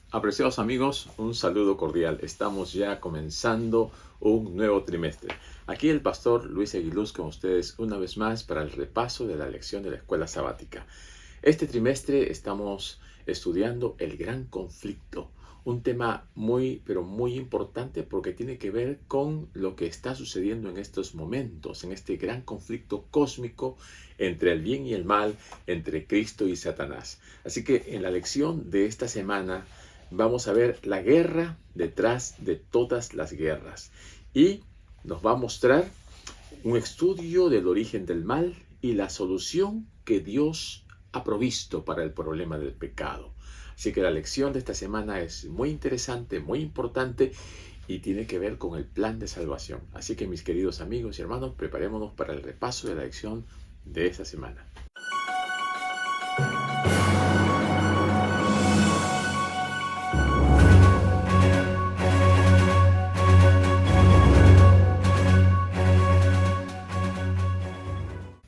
Apreciados amigos, un saludo cordial. Estamos ya comenzando un nuevo trimestre. Aquí el pastor Luis Aguiluz con ustedes una vez más para el repaso de la lección de la escuela sabática. Este trimestre estamos estudiando el gran conflicto, un tema muy, pero muy importante porque tiene que ver con lo que está sucediendo en estos momentos, en este gran conflicto cósmico entre el bien y el mal, entre Cristo y Satanás. Así que en la lección de esta semana vamos a ver la guerra detrás de todas las guerras y nos va a mostrar un estudio del origen del mal y la solución que Dios ha provisto para el problema del pecado. Así que la lección de esta semana es muy interesante, muy importante y tiene que ver con el plan de salvación. Así que mis queridos amigos y hermanos, preparémonos para el repaso de la lección de esta semana.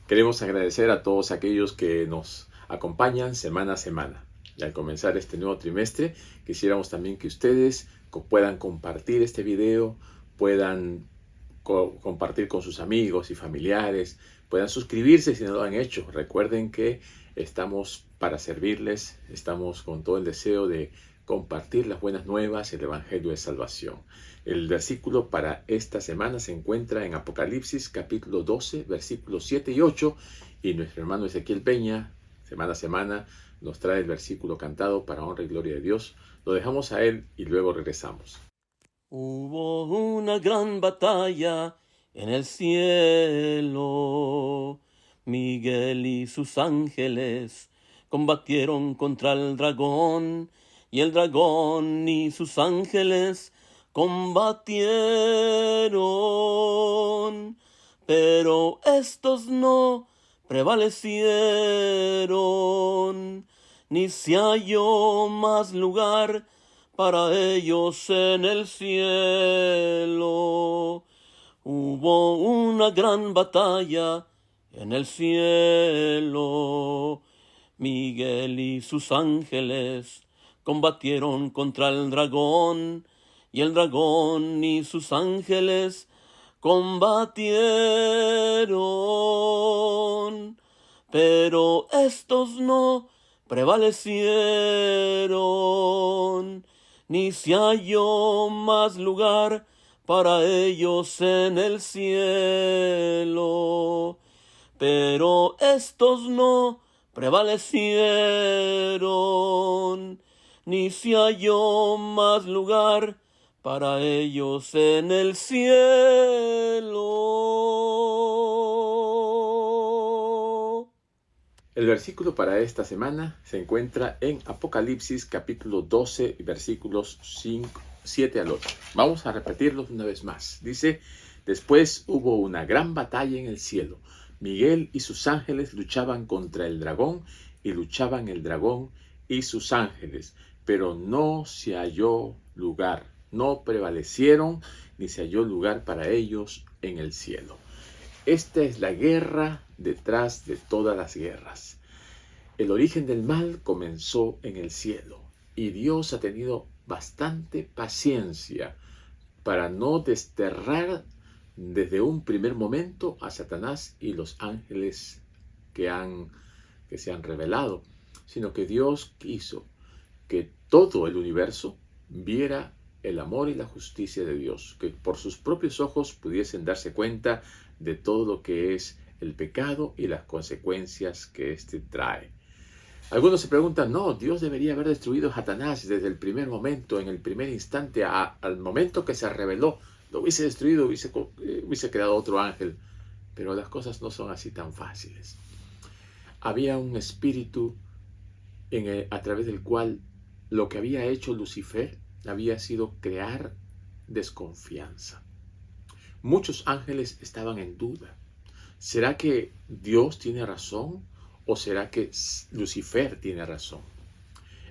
Queremos agradecer a todos aquellos que nos acompañan semana a semana. Y al comenzar este nuevo trimestre, quisiéramos también que ustedes puedan compartir este video, puedan compartir con sus amigos y familiares, puedan suscribirse si no lo han hecho. Recuerden que estamos para servirles, estamos con todo el deseo de compartir las buenas nuevas, el Evangelio de Salvación. El versículo para esta semana se encuentra en Apocalipsis capítulo 12, versículos 7 y 8, y nuestro hermano Ezequiel Peña, semana a semana, nos trae el versículo cantado para honra y gloria de Dios. Lo dejamos a él y luego regresamos. Hubo una gran batalla en el cielo. Miguel y sus ángeles combatieron contra el dragón, y el dragón y sus ángeles combatieron, pero estos no prevalecieron, ni se halló más lugar para ellos en el cielo. Hubo una gran batalla en el cielo. Miguel y sus ángeles combatieron contra el dragón, y el dragón y sus ángeles combatieron, pero estos no prevalecieron, ni se halló más lugar para ellos en el cielo. Pero estos no prevalecieron, ni se halló más lugar para ellos en el cielo. El versículo para esta semana se encuentra en Apocalipsis capítulo 12, versículos 7 al 8. Vamos a repetirlos una vez más. Dice, después hubo una gran batalla en el cielo. Miguel y sus ángeles luchaban contra el dragón, y luchaban el dragón y sus ángeles, pero no se halló lugar, no prevalecieron, ni se halló lugar para ellos en el cielo. Esta es la guerra detrás de todas las guerras. El origen del mal comenzó en el cielo y Dios ha tenido bastante paciencia para no desterrar desde un primer momento a Satanás y los ángeles que se han revelado, sino que Dios quiso que todo el universo viera el amor y la justicia de Dios, que por sus propios ojos pudiesen darse cuenta de todo lo que es el pecado y las consecuencias que éste trae. Algunos se preguntan, no, Dios debería haber destruido a Satanás desde el primer momento, en el primer instante, al momento que se reveló, lo hubiese destruido, hubiese creado otro ángel. Pero las cosas no son así tan fáciles. Había un espíritu a través del cual lo que había hecho Lucifer había sido crear desconfianza. Muchos ángeles estaban en duda. ¿Será que Dios tiene razón o será que Lucifer tiene razón?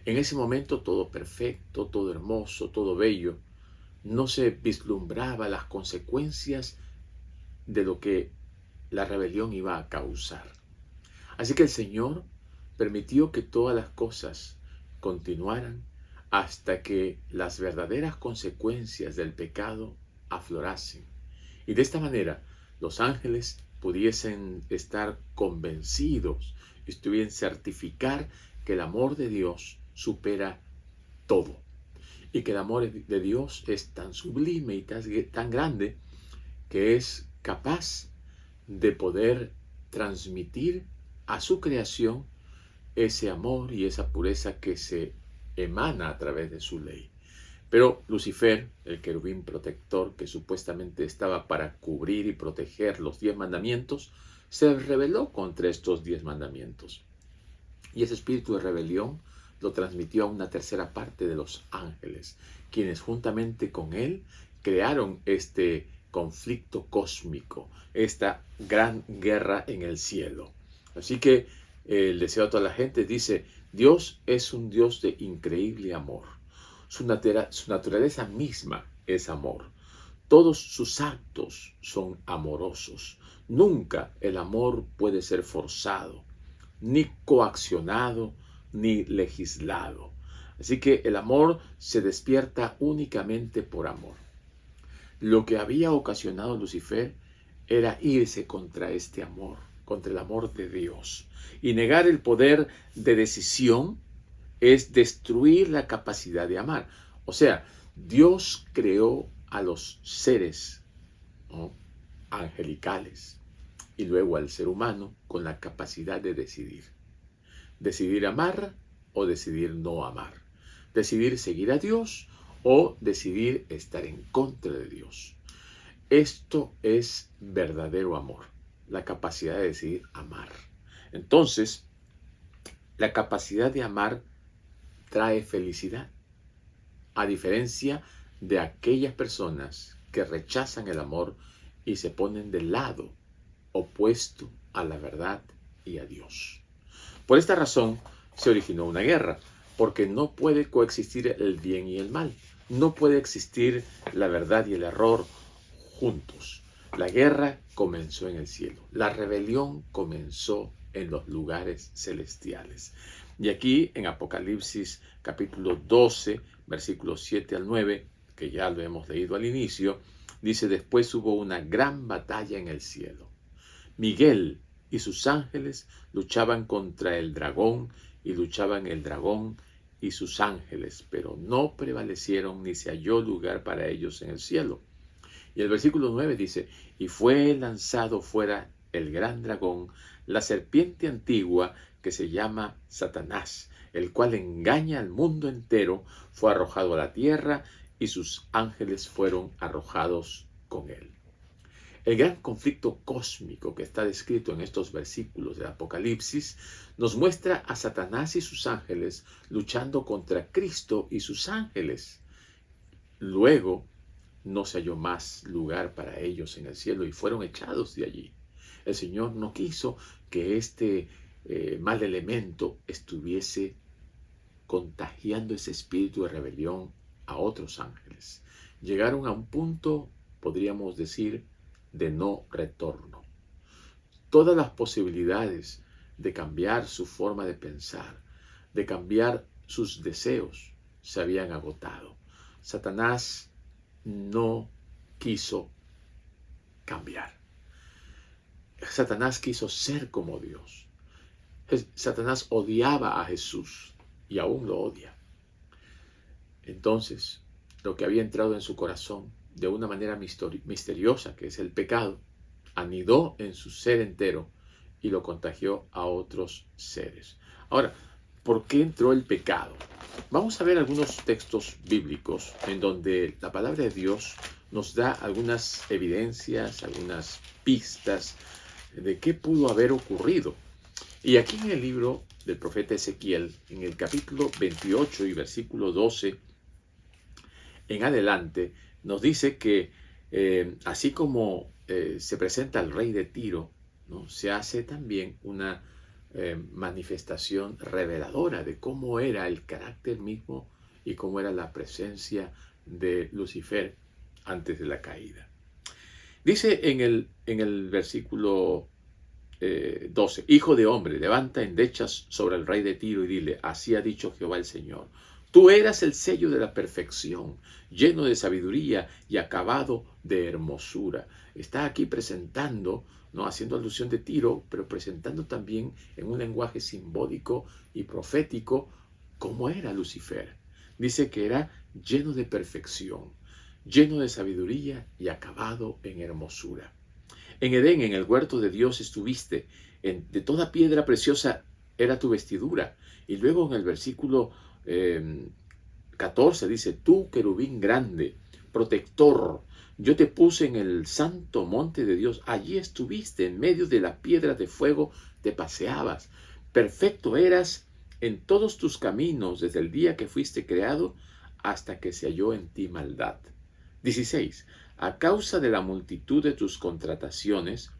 En ese momento todo perfecto, todo hermoso, todo bello, no se vislumbraba las consecuencias de lo que la rebelión iba a causar. Así que el Señor permitió que todas las cosas continuaran hasta que las verdaderas consecuencias del pecado aflorasen. Y de esta manera los ángeles pudiesen estar convencidos, estuviesen certificar que el amor de Dios supera todo. Y que el amor de Dios es tan sublime y tan grande que es capaz de poder transmitir a su creación ese amor y esa pureza que se emana a través de su ley. Pero Lucifer, el querubín protector que supuestamente estaba para cubrir y proteger los 10 mandamientos, se rebeló contra estos 10 mandamientos. Y ese espíritu de rebelión lo transmitió a una tercera parte de los ángeles, quienes juntamente con él crearon este conflicto cósmico, esta gran guerra en el cielo. Así que el deseo de toda la gente dice, Dios es un Dios de increíble amor. Su naturaleza misma es amor. Todos sus actos son amorosos. Nunca el amor puede ser forzado, ni coaccionado, ni legislado. Así que el amor se despierta únicamente por amor. Lo que había ocasionado Lucifer era irse contra este amor, contra el amor de Dios. Y negar el poder de decisión es destruir la capacidad de amar. O sea, Dios creó a los seres, ¿no?, angelicales y luego al ser humano con la capacidad de decidir. Decidir amar o decidir no amar. Decidir seguir a Dios o decidir estar en contra de Dios. Esto es verdadero amor, la capacidad de decidir amar. Entonces, la capacidad de amar trae felicidad, a diferencia de aquellas personas que rechazan el amor y se ponen del lado opuesto a la verdad y a Dios. Por esta razón se originó una guerra, porque no puede coexistir el bien y el mal. No puede existir la verdad y el error juntos. La guerra comenzó en el cielo. La rebelión comenzó en los lugares celestiales. Y aquí en Apocalipsis capítulo 12, versículos 7 al 9, que ya lo hemos leído al inicio, dice: después hubo una gran batalla en el cielo. Miguel y sus ángeles luchaban contra el dragón, y luchaban el dragón y sus ángeles, pero no prevalecieron ni se halló lugar para ellos en el cielo. Y el versículo 9 dice: y fue lanzado fuera el gran dragón, la serpiente antigua que se llama Satanás, el cual engaña al mundo entero, fue arrojado a la tierra y sus ángeles fueron arrojados con él. El gran conflicto cósmico que está descrito en estos versículos del Apocalipsis nos muestra a Satanás y sus ángeles luchando contra Cristo y sus ángeles. Luego no se halló más lugar para ellos en el cielo y fueron echados de allí. El Señor no quiso que este mal elemento estuviese contagiando ese espíritu de rebelión a otros ángeles. Llegaron a un punto, podríamos decir, de no retorno. Todas las posibilidades de cambiar su forma de pensar, de cambiar sus deseos, se habían agotado. Satanás no quiso cambiar. Satanás quiso ser como Dios. Satanás odiaba a Jesús y aún lo odia. Entonces, lo que había entrado en su corazón de una manera misteriosa, que es el pecado, anidó en su ser entero y lo contagió a otros seres. Ahora, ¿por qué entró el pecado? Vamos a ver algunos textos bíblicos en donde la palabra de Dios nos da algunas evidencias, algunas pistas de qué pudo haber ocurrido. Y aquí en el libro del profeta Ezequiel, en el capítulo 28 y versículo 12 en adelante, nos dice que así como se presenta el rey de Tiro, ¿no?, se hace también una manifestación reveladora de cómo era el carácter mismo y cómo era la presencia de Lucifer antes de la caída. Dice en el versículo 12: hijo de hombre, levanta endechas sobre el rey de Tiro y dile: así ha dicho Jehová el Señor, Tú eras el sello de la perfección, lleno de sabiduría y acabado de hermosura. Está aquí presentando, no haciendo alusión de Tiro, pero presentando también en un lenguaje simbólico y profético cómo era Lucifer. Dice que era lleno de perfección, lleno de sabiduría y acabado en hermosura. En Edén, en el huerto de Dios estuviste, de toda piedra preciosa era tu vestidura. Y luego en el versículo 14 dice, tú querubín grande, protector, yo te puse en el santo monte de Dios, allí estuviste, en medio de la piedra de fuego te paseabas, perfecto eras en todos tus caminos desde el día que fuiste creado hasta que se halló en ti maldad. 16. A causa de la multitud de tus contrataciones,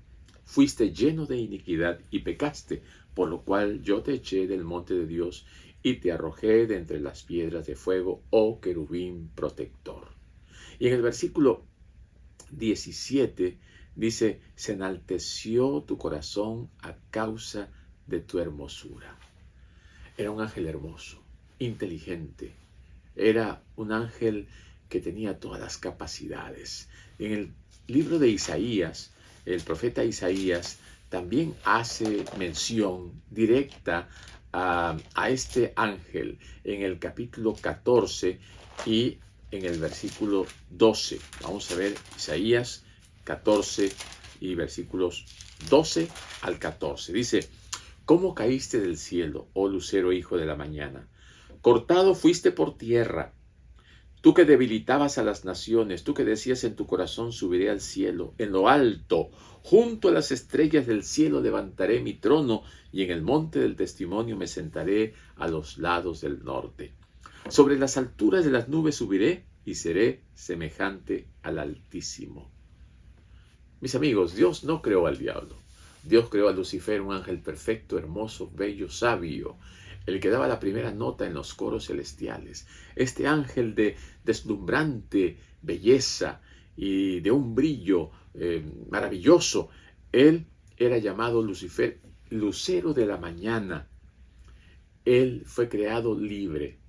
fuiste lleno de iniquidad y pecaste, por lo cual yo te eché del monte de Dios y te arrojé de entre las piedras de fuego, oh querubín protector. Y en el versículo 17 dice, se enalteció tu corazón a causa de tu hermosura. Era un ángel hermoso, inteligente. Era un ángel que tenía todas las capacidades. En el libro de Isaías, el profeta Isaías también hace mención directa a este ángel en el capítulo 14 y en el versículo 12. Vamos a ver Isaías 14 y versículos 12 al 14. Dice, ¿cómo caíste del cielo, oh lucero hijo de la mañana? Cortado fuiste por tierra. Tú que debilitabas a las naciones, tú que decías en tu corazón, subiré al cielo, en lo alto, junto a las estrellas del cielo levantaré mi trono, y en el monte del testimonio me sentaré a los lados del norte. Sobre las alturas de las nubes subiré, y seré semejante al Altísimo. Mis amigos, Dios no creó al diablo. Dios creó a Lucifer, un ángel perfecto, hermoso, bello, sabio, el que daba la primera nota en los coros celestiales. Este ángel de deslumbrante belleza y de un brillo maravilloso, él era llamado Lucifer, lucero de la mañana. Él fue creado libre,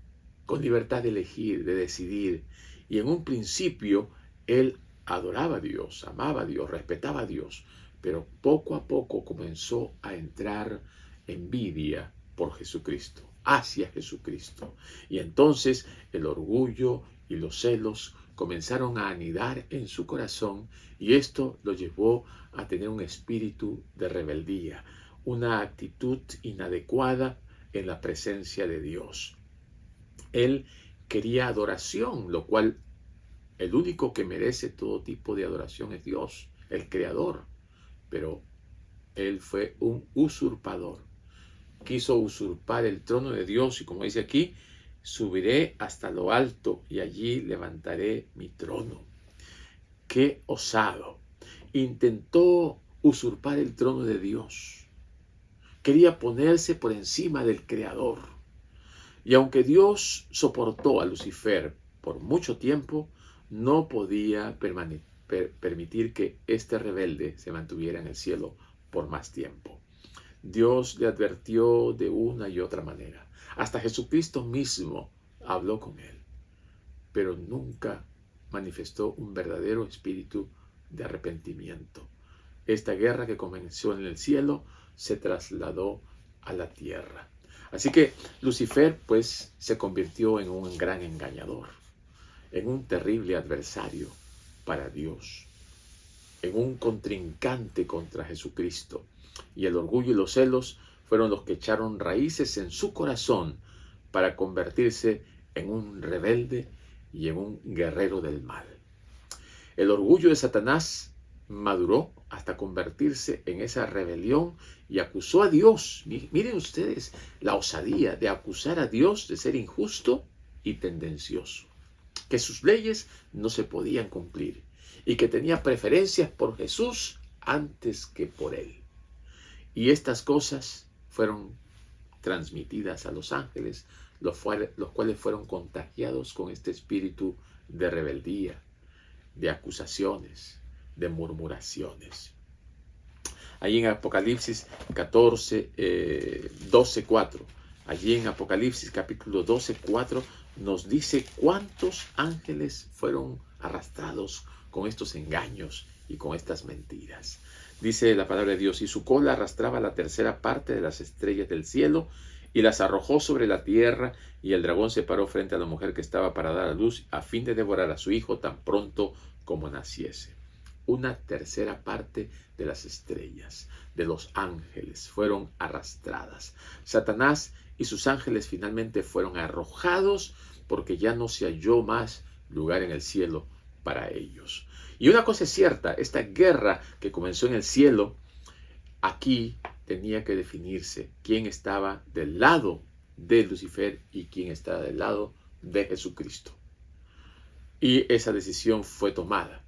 con libertad de elegir, de decidir. Y en un principio, él adoraba a Dios, amaba a Dios, respetaba a Dios. Pero poco a poco comenzó a entrar envidia por Jesucristo, hacia Jesucristo. Y entonces el orgullo y los celos comenzaron a anidar en su corazón y esto lo llevó a tener un espíritu de rebeldía, una actitud inadecuada en la presencia de Dios. Él quería adoración, lo cual el único que merece todo tipo de adoración es Dios, el Creador. Pero él fue un usurpador. Quiso usurpar el trono de Dios y como dice aquí, subiré hasta lo alto y allí levantaré mi trono. ¡Qué osado! Intentó usurpar el trono de Dios. Quería ponerse por encima del Creador. Y aunque Dios soportó a Lucifer por mucho tiempo, no podía permitir que este rebelde se mantuviera en el cielo por más tiempo. Dios le advirtió de una y otra manera. Hasta Jesucristo mismo habló con él, pero nunca manifestó un verdadero espíritu de arrepentimiento. Esta guerra que comenzó en el cielo se trasladó a la tierra. Así que Lucifer pues se convirtió en un gran engañador, en un terrible adversario para Dios, en un contrincante contra Jesucristo. Y el orgullo y los celos fueron los que echaron raíces en su corazón para convertirse en un rebelde y en un guerrero del mal. El orgullo de Satanás maduró hasta convertirse en esa rebelión y acusó a Dios. Miren ustedes la osadía de acusar a Dios de ser injusto y tendencioso, que sus leyes no se podían cumplir y que tenía preferencias por Jesús antes que por él. Y estas cosas fueron transmitidas a los ángeles, los cuales fueron contagiados con este espíritu de rebeldía, de acusaciones, de murmuraciones. Allí en Apocalipsis 14, 12, 4. Allí en Apocalipsis capítulo 12, 4 nos dice cuántos ángeles fueron arrastrados con estos engaños y con estas mentiras. Dice la palabra de Dios, y su cola arrastraba la tercera parte de las estrellas del cielo y las arrojó sobre la tierra, y el dragón se paró frente a la mujer que estaba para dar a luz a fin de devorar a su hijo tan pronto como naciese. Una tercera parte de las estrellas, de los ángeles, fueron arrastradas. Satanás y sus ángeles finalmente fueron arrojados porque ya no se halló más lugar en el cielo para ellos. Y una cosa es cierta, esta guerra que comenzó en el cielo, aquí tenía que definirse quién estaba del lado de Lucifer y quién estaba del lado de Jesucristo. Y esa decisión fue tomada.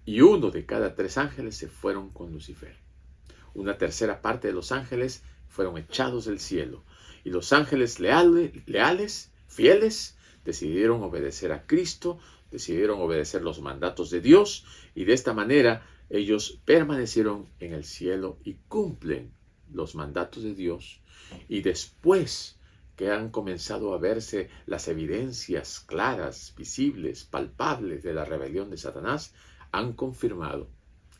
Y 1 de cada 3 ángeles se fueron con Lucifer. Una tercera parte de los ángeles fueron echados del cielo. Y los ángeles leales, fieles, decidieron obedecer a Cristo, decidieron obedecer los mandatos de Dios, y de esta manera ellos permanecieron en el cielo y cumplen los mandatos de Dios. Y después que han comenzado a verse las evidencias claras, visibles, palpables de la rebelión de Satanás, han confirmado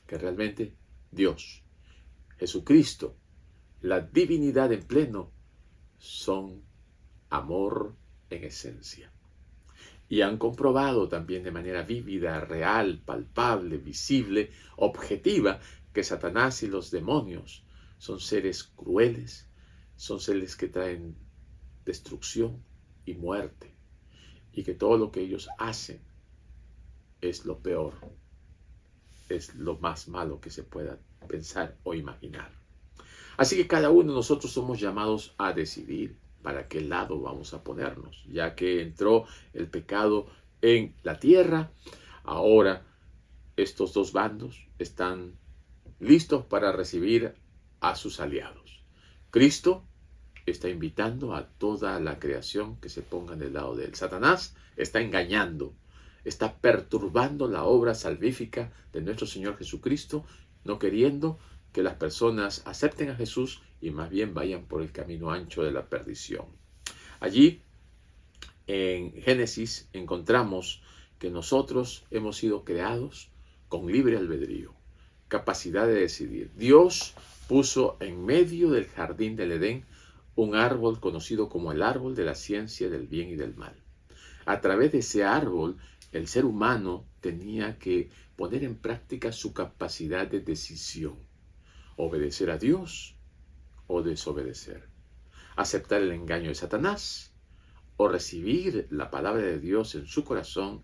que realmente Dios, Jesucristo, la divinidad en pleno, son amor en esencia. Y han comprobado también de manera vívida, real, palpable, visible, objetiva, que Satanás y los demonios son seres crueles, son seres que traen destrucción y muerte, y que todo lo que ellos hacen es lo peor, es lo más malo que se pueda pensar o imaginar. Así que cada uno de nosotros somos llamados a decidir para qué lado vamos a ponernos. Ya que entró el pecado en la tierra, ahora estos dos bandos están listos para recibir a sus aliados. Cristo está invitando a toda la creación que se ponga del lado de él. Satanás está engañando, está perturbando la obra salvífica de nuestro Señor Jesucristo, no queriendo que las personas acepten a Jesús y más bien vayan por el camino ancho de la perdición. Allí, en Génesis, encontramos que nosotros hemos sido creados con libre albedrío, capacidad de decidir. Dios puso en medio del jardín del Edén un árbol conocido como el árbol de la ciencia del bien y del mal. A través de ese árbol, el ser humano tenía que poner en práctica su capacidad de decisión. Obedecer a Dios o desobedecer. Aceptar el engaño de Satanás o recibir la palabra de Dios en su corazón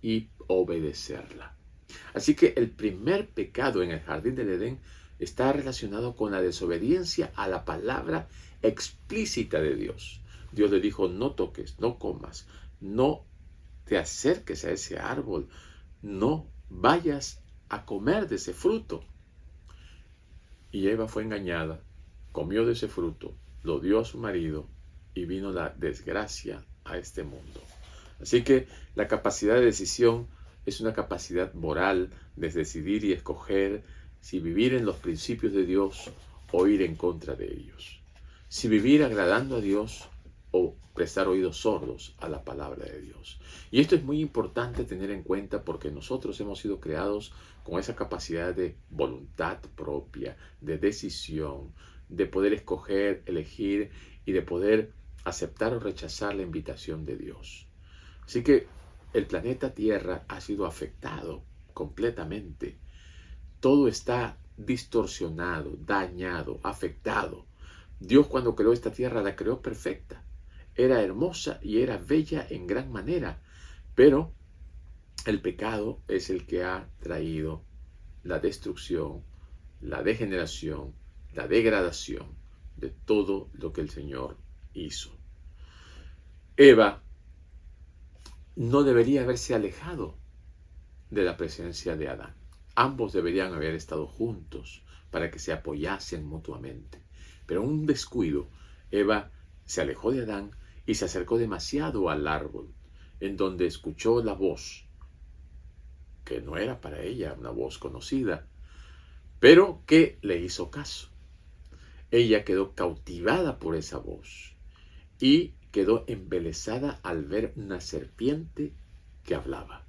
y obedecerla. Así que el primer pecado en el jardín del Edén está relacionado con la desobediencia a la palabra explícita de Dios. Dios le dijo, no toques, no comas, no te acerques a ese árbol, no vayas a comer de ese fruto. Y Eva fue engañada, comió de ese fruto, lo dio a su marido y vino la desgracia a este mundo. Así que la capacidad de decisión es una capacidad moral de decidir y escoger si vivir en los principios de Dios o ir en contra de ellos. Si vivir agradando a Dios o prestar oídos sordos a la palabra de Dios. Y esto es muy importante tener en cuenta porque nosotros hemos sido creados con esa capacidad de voluntad propia, de decisión, de poder escoger, elegir y de poder aceptar o rechazar la invitación de Dios. Así que el planeta Tierra ha sido afectado completamente. Todo está distorsionado, dañado, afectado. Dios cuando creó esta tierra la creó perfecta. Era hermosa y era bella en gran manera, pero el pecado es el que ha traído la destrucción, la degeneración, la degradación de todo lo que el Señor hizo. Eva no debería haberse alejado de la presencia de Adán. Ambos deberían haber estado juntos para que se apoyasen mutuamente. Pero en un descuido, Eva se alejó de Adán y se acercó demasiado al árbol, en donde escuchó la voz, que no era para ella una voz conocida, pero que le hizo caso. Ella quedó cautivada por esa voz y quedó embelesada al ver una serpiente que hablaba.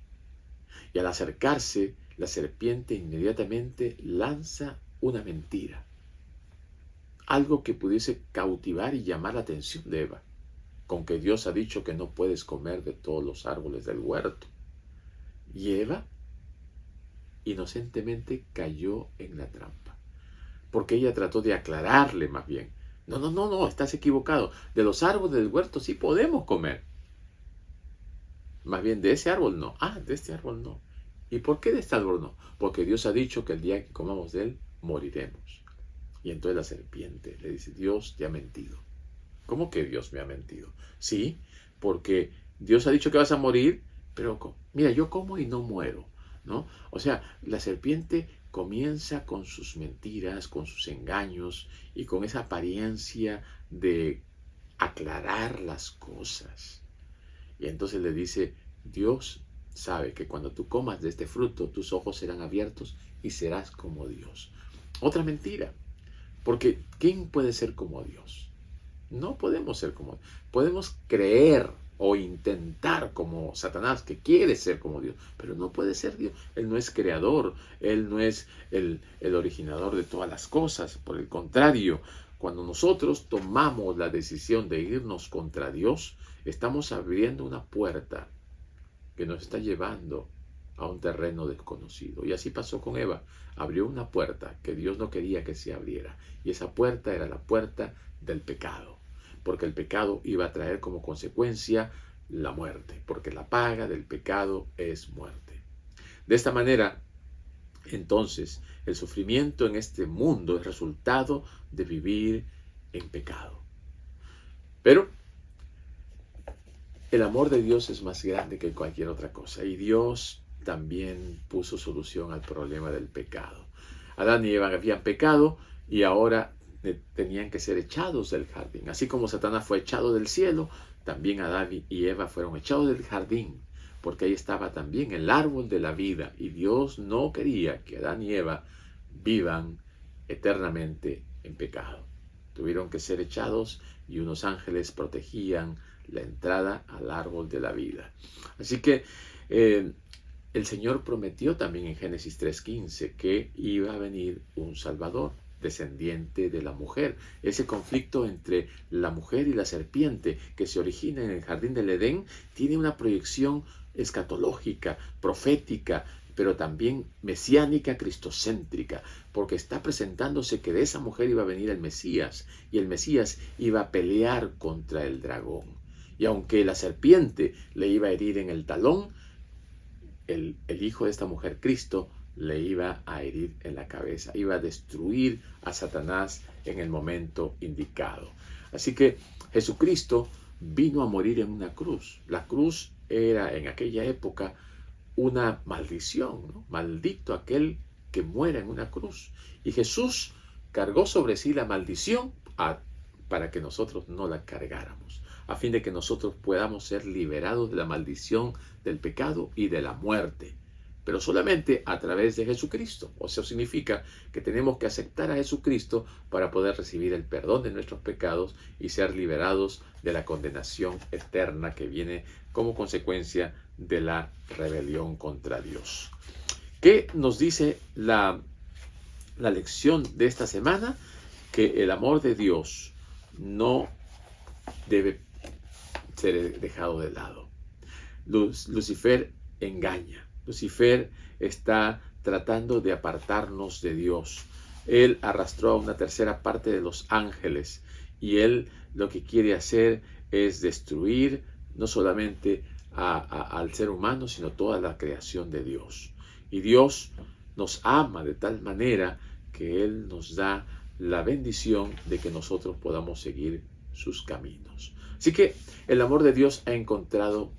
Y al acercarse, la serpiente inmediatamente lanza una mentira, algo que pudiese cautivar y llamar la atención de Eva, con que Dios ha dicho que no puedes comer de todos los árboles del huerto. Y Eva inocentemente cayó en la trampa, porque ella trató de aclararle más bien. No, estás equivocado. De los árboles del huerto sí podemos comer. Más bien de ese árbol no. De este árbol no. ¿Y por qué de este árbol no? Porque Dios ha dicho que el día que comamos de él, moriremos. Y entonces la serpiente le dice, Dios te ha mentido. ¿Cómo que Dios me ha mentido? Sí, porque Dios ha dicho que vas a morir, pero mira, yo como y no muero, ¿no? O sea, la serpiente comienza con sus mentiras, con sus engaños y con esa apariencia de aclarar las cosas. Y entonces le dice, Dios sabe que cuando tú comas de este fruto, tus ojos serán abiertos y serás como Dios. Otra mentira, porque ¿quién puede ser como Dios? No podemos ser como Dios. Podemos creer o intentar como Satanás, que quiere ser como Dios, pero no puede ser Dios. Él no es creador, Él no es el originador de todas las cosas. Por el contrario, cuando nosotros tomamos la decisión de irnos contra Dios, estamos abriendo una puerta que nos está llevando a un terreno desconocido. Y así pasó con Eva. Abrió una puerta que Dios no quería que se abriera. Y esa puerta era la puerta del pecado. Porque el pecado iba a traer como consecuencia la muerte. Porque la paga del pecado es muerte. De esta manera, entonces, el sufrimiento en este mundo es resultado de vivir en pecado. Pero el amor de Dios es más grande que cualquier otra cosa. Y Dios también puso solución al problema del pecado. Adán y Eva habían pecado y ahora tenían que ser echados del jardín. Así como Satanás fue echado del cielo, también Adán y Eva fueron echados del jardín, porque ahí estaba también el árbol de la vida. Y Dios no quería que Adán y Eva vivan eternamente en pecado. Tuvieron que ser echados y unos ángeles protegían la entrada al árbol de la vida. Así que el Señor prometió también en Génesis 3:15 que iba a venir un Salvador, descendiente de la mujer. Ese conflicto entre la mujer y la serpiente que se origina en el jardín del Edén tiene una proyección escatológica, profética, pero también mesiánica, cristocéntrica, porque está presentándose que de esa mujer iba a venir el Mesías, y el Mesías iba a pelear contra el dragón. Y aunque la serpiente le iba a herir en el talón, el hijo de esta mujer, Cristo, le iba a herir en la cabeza, iba a destruir a Satanás en el momento indicado. Así que Jesucristo vino a morir en una cruz. La cruz era en aquella época una maldición, ¿no? Maldito aquel que muera en una cruz. Y Jesús cargó sobre sí la maldición para que nosotros no la cargáramos, a fin de que nosotros podamos ser liberados de la maldición del pecado y de la muerte, pero solamente a través de Jesucristo. O sea, significa que tenemos que aceptar a Jesucristo para poder recibir el perdón de nuestros pecados y ser liberados de la condenación eterna que viene como consecuencia de la rebelión contra Dios. ¿Qué nos dice la lección de esta semana? Que el amor de Dios no debe ser dejado de lado. Lucifer engaña. Lucifer está tratando de apartarnos de Dios. Él arrastró a una tercera parte de los ángeles y él lo que quiere hacer es destruir no solamente al ser humano, sino toda la creación de Dios. Y Dios nos ama de tal manera que Él nos da la bendición de que nosotros podamos seguir sus caminos. Así que el amor de Dios ha encontrado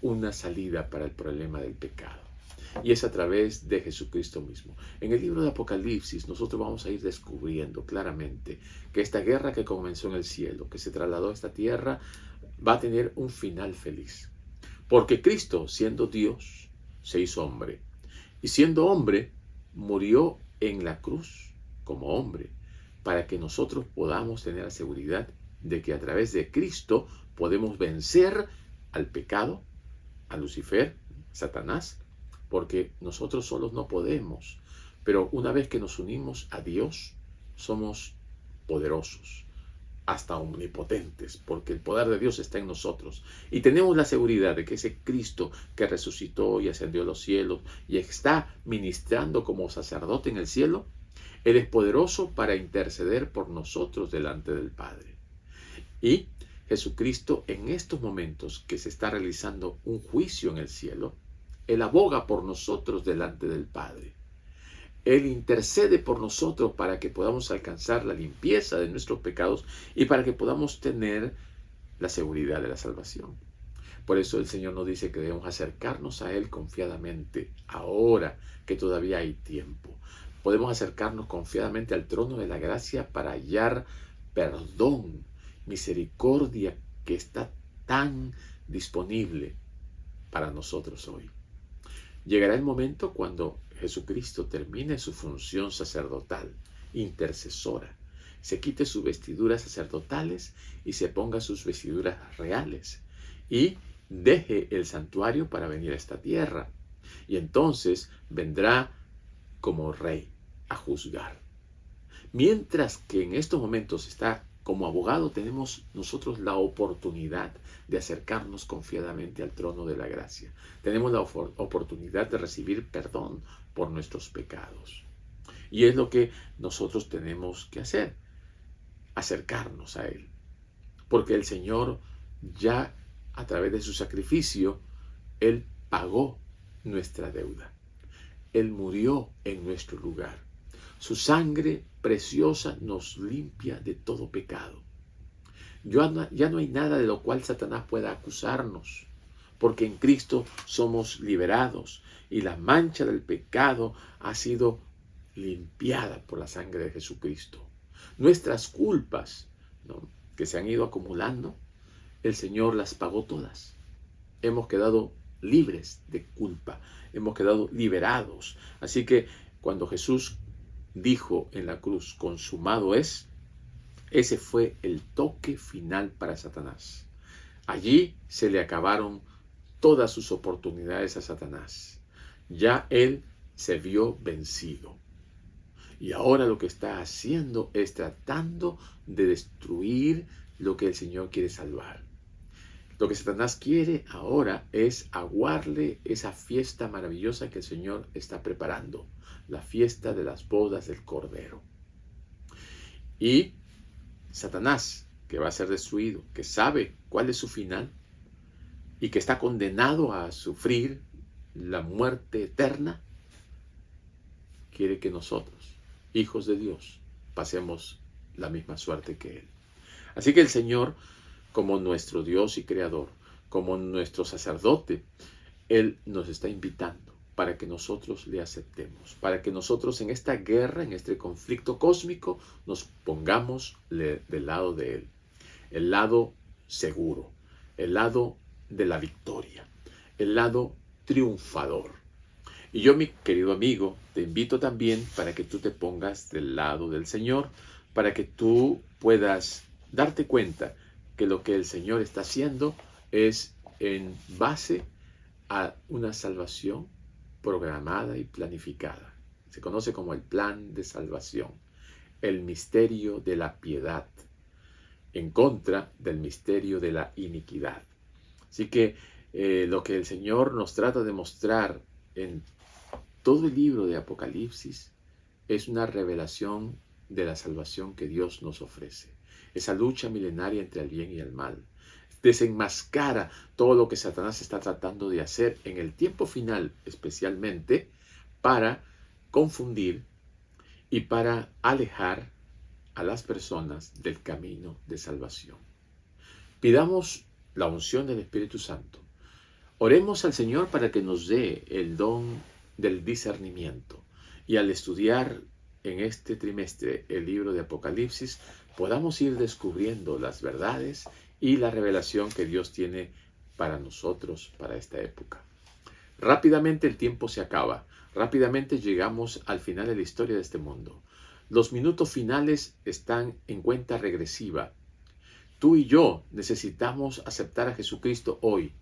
una salida para el problema del pecado, y es a través de Jesucristo mismo. En el libro de Apocalipsis nosotros vamos a ir descubriendo claramente que esta guerra que comenzó en el cielo, que se trasladó a esta tierra, va a tener un final feliz, porque Cristo, siendo Dios, se hizo hombre, y siendo hombre murió en la cruz como hombre, para que nosotros podamos tener la seguridad de que a través de Cristo podemos vencer al pecado, a Lucifer, Satanás, porque nosotros solos no podemos. Pero una vez que nos unimos a Dios, somos poderosos, hasta omnipotentes, porque el poder de Dios está en nosotros. Y tenemos la seguridad de que ese Cristo que resucitó y ascendió a los cielos y está ministrando como sacerdote en el cielo, Él es poderoso para interceder por nosotros delante del Padre. Y Jesucristo, en estos momentos que se está realizando un juicio en el cielo, Él aboga por nosotros delante del Padre. Él intercede por nosotros para que podamos alcanzar la limpieza de nuestros pecados y para que podamos tener la seguridad de la salvación. Por eso el Señor nos dice que debemos acercarnos a Él confiadamente, ahora que todavía hay tiempo. Podemos acercarnos confiadamente al trono de la gracia para hallar perdón, misericordia que está tan disponible para nosotros hoy. Llegará el momento cuando Jesucristo termine su función sacerdotal, intercesora, se quite sus vestiduras sacerdotales y se ponga sus vestiduras reales y deje el santuario para venir a esta tierra. Y entonces vendrá como rey a juzgar. Mientras que en estos momentos está como abogado, tenemos nosotros la oportunidad de acercarnos confiadamente al trono de la gracia. Tenemos la oportunidad de recibir perdón por nuestros pecados. Y es lo que nosotros tenemos que hacer, acercarnos a Él. Porque el Señor ya a través de su sacrificio, Él pagó nuestra deuda. Él murió en nuestro lugar. Su sangre preciosa nos limpia de todo pecado. Ya no hay nada de lo cual Satanás pueda acusarnos, porque en Cristo somos liberados y la mancha del pecado ha sido limpiada por la sangre de Jesucristo. Nuestras culpas, ¿no?, que se han ido acumulando, el Señor las pagó todas. Hemos quedado libres de culpa, hemos quedado liberados. Así que cuando Jesús dijo en la cruz, consumado es, ese fue el toque final para Satanás. Allí se le acabaron todas sus oportunidades a Satanás. Ya él se vio vencido. Y ahora lo que está haciendo es tratando de destruir lo que el Señor quiere salvar. Lo que Satanás quiere ahora es aguarle esa fiesta maravillosa que el Señor está preparando, la fiesta de las bodas del Cordero. Y Satanás, que va a ser destruido, que sabe cuál es su final y que está condenado a sufrir la muerte eterna, quiere que nosotros, hijos de Dios, pasemos la misma suerte que Él. Así que el Señor, como nuestro Dios y Creador, como nuestro sacerdote, Él nos está invitando para que nosotros le aceptemos, para que nosotros en esta guerra, en este conflicto cósmico, nos pongamos del lado de Él, el lado seguro, el lado de la victoria, el lado triunfador. Y yo, mi querido amigo, te invito también para que tú te pongas del lado del Señor, para que tú puedas darte cuenta que lo que el Señor está haciendo es en base a una salvación programada y planificada. Se conoce como el plan de salvación, el misterio de la piedad, en contra del misterio de la iniquidad. Así que lo que el Señor nos trata de mostrar en todo el libro de Apocalipsis es una revelación de la salvación que Dios nos ofrece. Esa lucha milenaria entre el bien y el mal. Desenmascara todo lo que Satanás está tratando de hacer en el tiempo final, especialmente para confundir y para alejar a las personas del camino de salvación. Pidamos la unción del Espíritu Santo. Oremos al Señor para que nos dé el don del discernimiento y al estudiar en este trimestre el libro de Apocalipsis podamos ir descubriendo las verdades y la revelación que Dios tiene para nosotros, para esta época. Rápidamente el tiempo se acaba, rápidamente llegamos al final de la historia de este mundo. Los minutos finales están en cuenta regresiva. Tú y yo necesitamos aceptar a Jesucristo hoy.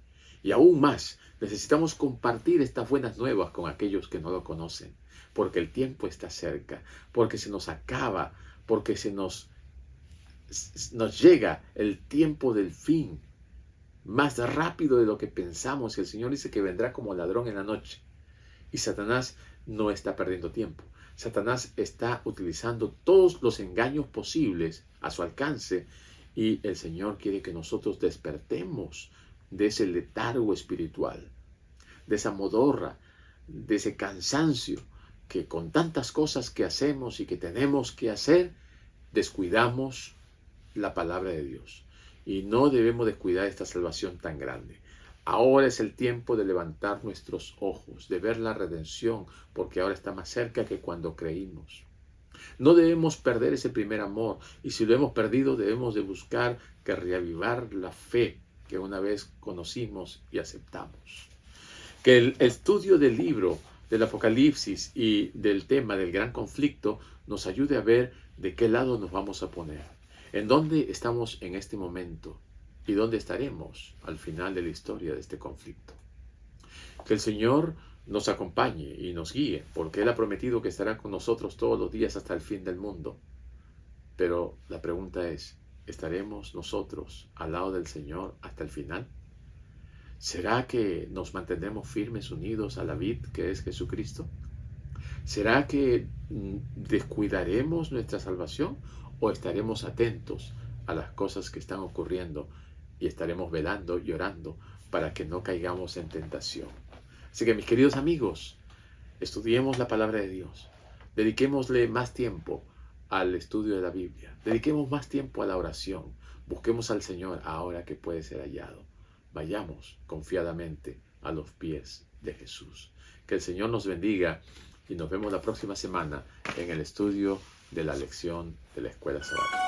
Y aún más, necesitamos compartir estas buenas nuevas con aquellos que no lo conocen. Porque el tiempo está cerca, porque se nos acaba, porque nos llega el tiempo del fin. Más rápido de lo que pensamos. Y el Señor dice que vendrá como ladrón en la noche. Y Satanás no está perdiendo tiempo. Satanás está utilizando todos los engaños posibles a su alcance. Y el Señor quiere que nosotros despertemos de ese letargo espiritual, de esa modorra, de ese cansancio que con tantas cosas que hacemos y que tenemos que hacer, descuidamos la palabra de Dios. Y no debemos descuidar esta salvación tan grande. Ahora es el tiempo de levantar nuestros ojos, de ver la redención, porque ahora está más cerca que cuando creímos. No debemos perder ese primer amor, y si lo hemos perdido debemos de buscar que reavivar la fe que una vez conocimos y aceptamos. Que el estudio del libro del Apocalipsis y del tema del gran conflicto nos ayude a ver de qué lado nos vamos a poner, en dónde estamos en este momento y dónde estaremos al final de la historia de este conflicto. Que el Señor nos acompañe y nos guíe, porque Él ha prometido que estará con nosotros todos los días hasta el fin del mundo. Pero la pregunta es, ¿estaremos nosotros al lado del Señor hasta el final? ¿Será que nos mantendremos firmes unidos a la vid que es Jesucristo? ¿Será que descuidaremos nuestra salvación o estaremos atentos a las cosas que están ocurriendo y estaremos velando y orando para que no caigamos en tentación? Así que, mis queridos amigos, estudiemos la palabra de Dios. Dediquémosle más tiempo al estudio de la Biblia. Dediquemos más tiempo a la oración. Busquemos al Señor ahora que puede ser hallado. Vayamos confiadamente a los pies de Jesús. Que el Señor nos bendiga y nos vemos la próxima semana en el estudio de la lección de la Escuela Sabática.